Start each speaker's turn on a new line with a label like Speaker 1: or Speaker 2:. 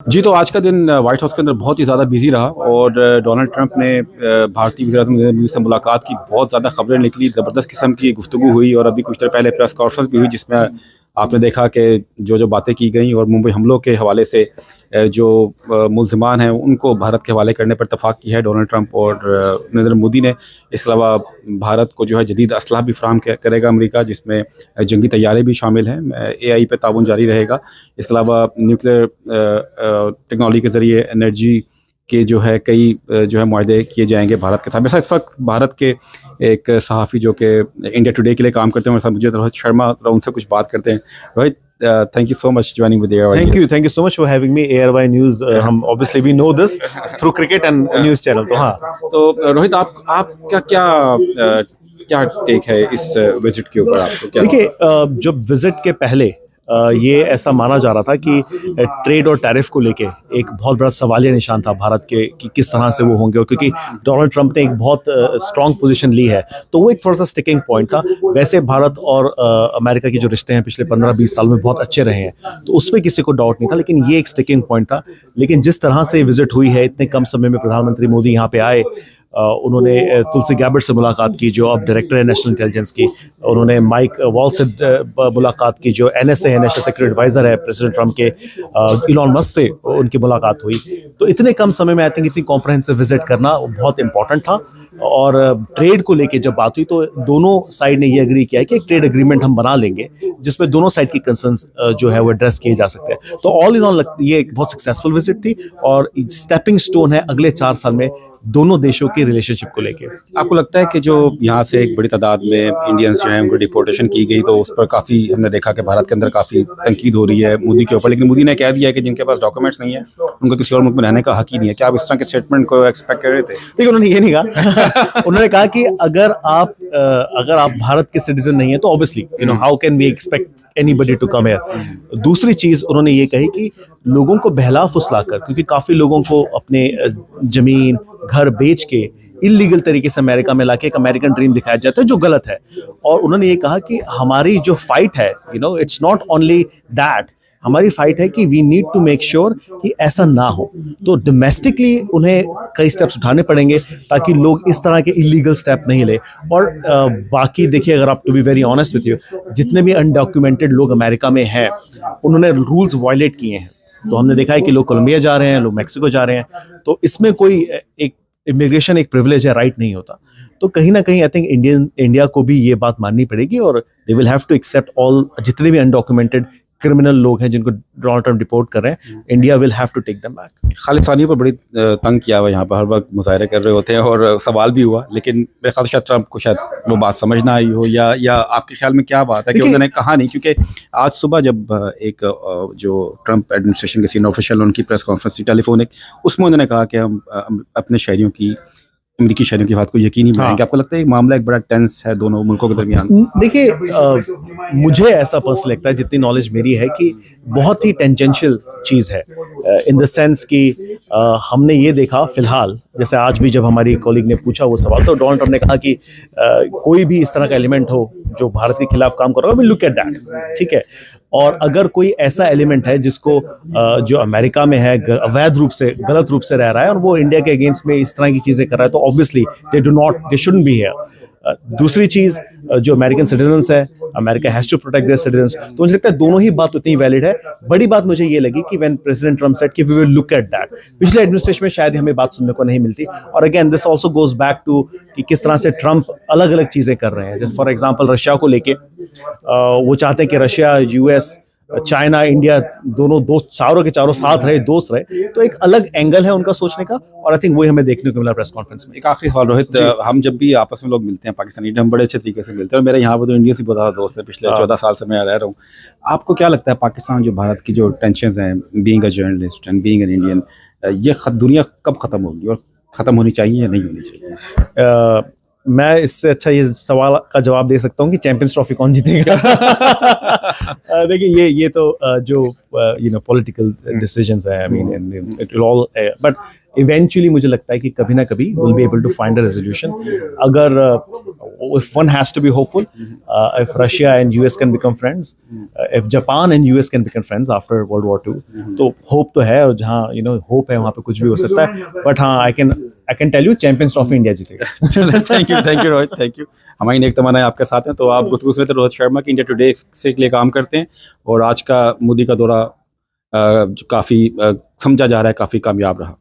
Speaker 1: जी, तो आज का दिन व्हाइट हाउस के अंदर बहुत ही ज़्यादा बिज़ी रहा और डोनाल्ड ट्रंप ने भारतीय वज़ीर-ए-आज़म मोदी से मुलाकात की, बहुत ज़्यादा खबरें निकली, ज़बरदस्त किस्म की गुफ्तगू हुई और अभी कुछ देर पहले प्रेस कॉन्फ्रेंस भी हुई जिसमें आपने देखा कि जो-जो बातें की गई और मुंबई हमलों के हवाले से जो मुल्ज़िमान हैं उनको भारत के हवाले करने पर इत्तफ़ाक़ किया है डोनाल्ड ट्रंप और नरेंद्र मोदी ने। इसके अलावा भारत को जो है जदीद असलहा भी फ़राहम करेगा अमेरिका, जिसमें जंगी तैयारे भी शामिल हैं। एआई पे ताउन जारी रहेगा। इसके अलावा न्यूक्लियर टेक्नोलॉजी के ज़रिए एनर्जी के जो है कई जो है मुआहदे किए जाएंगे भारत के साथ। वैसे इस वक्त भारत के एक सहाफ़ी जो कि इंडिया टुडे के लिए काम करते हैं हमारे साथ, मुझे रोहित शर्मा, उनसे कुछ बात करते हैं। Rohit, thank you so much joining with ARY news.
Speaker 2: Thank you so much for having me ARY news. हम obviously we know this through cricket and news channel. तो हाँ,
Speaker 1: तो रोहित, आपका क्या क्या टेक है इस विजिट के ऊपर? आपको क्या
Speaker 2: देखिए, जब विजिट के पहले ये ऐसा माना जा रहा था कि ट्रेड और टैरिफ को लेके एक बहुत बड़ा सवालिया निशान था भारत के कि किस तरह से वो होंगे, और क्योंकि डोनाल्ड ट्रंप ने एक बहुत स्ट्रांग पोजीशन ली है तो वो एक थोड़ा सा स्टिकिंग पॉइंट था। वैसे भारत और अमेरिका के जो रिश्ते हैं पिछले 15-20 साल में बहुत अच्छे रहे हैं, तो उसमें किसी को डाउट नहीं था, लेकिन ये एक स्टिकिंग पॉइंट था। लेकिन जिस तरह से विजिट हुई है, इतने कम समय में प्रधानमंत्री मोदी यहाँ पे आए, उन्होंने तुलसी गैबर्ट से मुलाकात की जो अब डायरेक्टर है नेशनल इंटेलिजेंस की, उन्होंने माइक वॉल से मुलाकात की जो एनएसए है, नेशनल सिक्योरिटी एडवाइजर है प्रेसिडेंट ट्रंप के, इलॉन मस्क से उनकी मुलाकात हुई। तो इतने कम समय में आई थिंक इतनी कॉम्प्रहेंसिव विजिट करना बहुत इंपॉर्टेंट था। और ट्रेड को लेके जब बात हुई तो दोनों साइड ने ये एग्री किया कि एक ट्रेड एग्रीमेंट हम बना लेंगे जिसमें दोनों साइड की कंसर्न्स जो है वो एड्रेस किए जा सकते हैं। तो ऑल इन ऑल ये एक बहुत सक्सेसफुल विजिट थी और स्टेपिंग स्टोन है अगले 4 साल में दोनों देशों की रिलेशनशिप को लेके।
Speaker 1: आपको लगता है कि जो यहाँ से एक बड़ी तादाद में इंडियंस जो हैं उनको डिपोर्टेशन की गई, तो उस पर काफ़ी हमने देखा कि भारत के अंदर काफ़ी तनकीद हो रही है मोदी के ऊपर, लेकिन मोदी ने कह दिया है कि जिनके पास डॉक्यूमेंट्स नहीं है उनको किसी और मुल्क में रहने का हक ही नहीं है। क्या आप इस तरह के स्टेटमेंट को एक्सपेक्ट कर रहे थे?
Speaker 2: देखिए, उन्होंने ये नहीं कहा उन्होंने कहा कि अगर आप भारत के सिटीजन नहीं है तो obviously how can we expect anybody to come here. दूसरी चीज उन्होंने ये कही कि लोगों को बहला फुसलाकर, क्योंकि काफी लोगों को अपने जमीन घर बेच के इलीगल तरीके से अमेरिका में लाके एक अमेरिकन ड्रीम दिखाया जाता है जो गलत है। और उन्होंने ये कहा कि हमारी जो फाइट है, इट्स नॉट ओनली दैट, हमारी फाइट है कि we need to make sure कि ऐसा ना हो। तो डोमेस्टिकली उन्हें कई स्टेप्स उठाने पड़ेंगे ताकि लोग इस तरह के इलीगल स्टेप नहीं ले। और बाकी देखिए, अगर आप to be very honest with you, जितने भी अनडॉक्यूमेंटेड लोग अमेरिका में हैं उन्होंने रूल्स वायलेट किए हैं। तो हमने देखा है कि लोग कोलंबिया जा रहे हैं, लोग मैक्सिको जा रहे हैं, तो इसमें कोई एक इमिग्रेशन एक प्रिविलेज है, राइट नहीं होता। तो कहीं ना कहीं आई थिंक इंडिया को भी ये बात माननी पड़ेगी और they will have to accept all जितने भी अनडॉक्यूमेंटेड क्रिमिनल लोग हैं जिनको डोनाल्ड ट्रंप डिपोर्ट कर रहे हैं। India will have to take them back.
Speaker 1: खालिस्तानियों पर बड़ी तंग किया हुआ यहाँ पर हर वक्त मुजाहरे कर रहे होते हैं और सवाल भी हुआ, लेकिन मेरे ख्याल से शायद ट्रंप को शायद वो बात समझ ना आई हो, या आपके ख्याल में क्या बात है कि उन्होंने कहा नहीं? क्योंकि आज सुबह जब एक जो ट्रंप एडमिनिस्ट्रेशन के सीनियर ऑफिशियल उनकी प्रेस कॉन्फ्रेंस थी टेलीफोनिक, उसमें उन्होंने कहा कि हम अपने शहरियों की, अमेरिकी शहरियों की बात को यकीनी बनाएंगे। आपको लगता है मामला एक बड़ा टेंस है दोनों मुल्कों के दरमियान?
Speaker 2: देखिए, मुझे ऐसा पर्सनली लगता है, जितनी नॉलेज मेरी है, कि बहुत ही टेंजेंशियल चीज़ है इन द सेंस कि हमने ये देखा फिलहाल, जैसे आज भी जब हमारी कॉलीग ने पूछा वो सवाल, तो डोनाल्ड ट्रंप ने कहा कि कोई भी इस तरह का एलिमेंट हो जो भारत के खिलाफ काम कर रहा है, वी लुक एट दैट, ठीक है। और अगर कोई ऐसा एलिमेंट है जिसको जो अमेरिका में है अवैध रूप से, गलत रूप से रह रहा है और वो इंडिया के अगेंस्ट में इस तरह की चीज़ें कर रहा है, तो obviously they shouldn't be here. दूसरी चीज़, जो अमेरिकन सिटीजन्स है, America has to protect their citizens, तो मुझे लगता है दोनों ही बात उतनी वैलिड है। बड़ी बात मुझे ये लगी कि व्हेन प्रेसिडेंट ट्रंप सेड कि we will look at that, पिछले एडमिनिस्ट्रेशन में शायद हमें बात सुनने को नहीं मिलती। और again this also goes back to कि किस तरह से ट्रंप अलग अलग चीज़ें कर रहे हैं। जैसे फॉर एग्जांपल रशिया को लेके वो चाहते हैं कि रशिया, यूएस, चाइना, इंडिया दोनों दोस्त, चारों के चारों साथ रहे, दोस्त रहे। तो एक अलग एंगल है उनका सोचने का, और आई थिंक वही हमें देखने को मिला प्रेस कॉन्फ्रेंस में।
Speaker 1: एक आखिरी सवाल रोहित, हम जब भी आपस में लोग मिलते हैं पाकिस्तानी, हम बड़े अच्छे तरीके से मिलते हैं और मेरे यहाँ पर तो इंडिया से बहुत ज़्यादा दोस्त है, पिछले 14 साल से मैं रह रहा हूँ। आपको क्या लगता है पाकिस्तान जो भारत की जो टेंशन हैं, being a journalist and being an Indian, ये दुनिया कब ख़त्म होगी और ख़त्म होनी चाहिए या नहीं होनी चाहिए?
Speaker 2: मैं इससे अच्छा ये सवाल का जवाब दे सकता हूँ कि चैंपियंस ट्रॉफी कौन जीतेगा। देखिए ये तो जो पॉलिटिकल डिसीजंस है, I mean it will all, but eventually मुझे लगता है कि कभी ना कभी will be able to find a resolution. अगर if one has to be hopeful, if Russia and US can become friends, if Japan and US can become friends after World War II, तो hope तो है, और जहाँ hope है वहाँ पे कुछ भी हो सकता है। But हाँ, I can tell you champions trophy India जीतेगा।
Speaker 1: Thank you Rohit, thank you. हमारी नेक तमन्नाएं आपके साथ हैं। तो आप गुफ्तगू सुन रहे थे रोहित शर्मा की इंडिया टुडे से के लिए काम करते हैं, और आज का मोदी का दौरा जो काफ़ी समझा जा रहा है काफ़ी कामयाब रहा।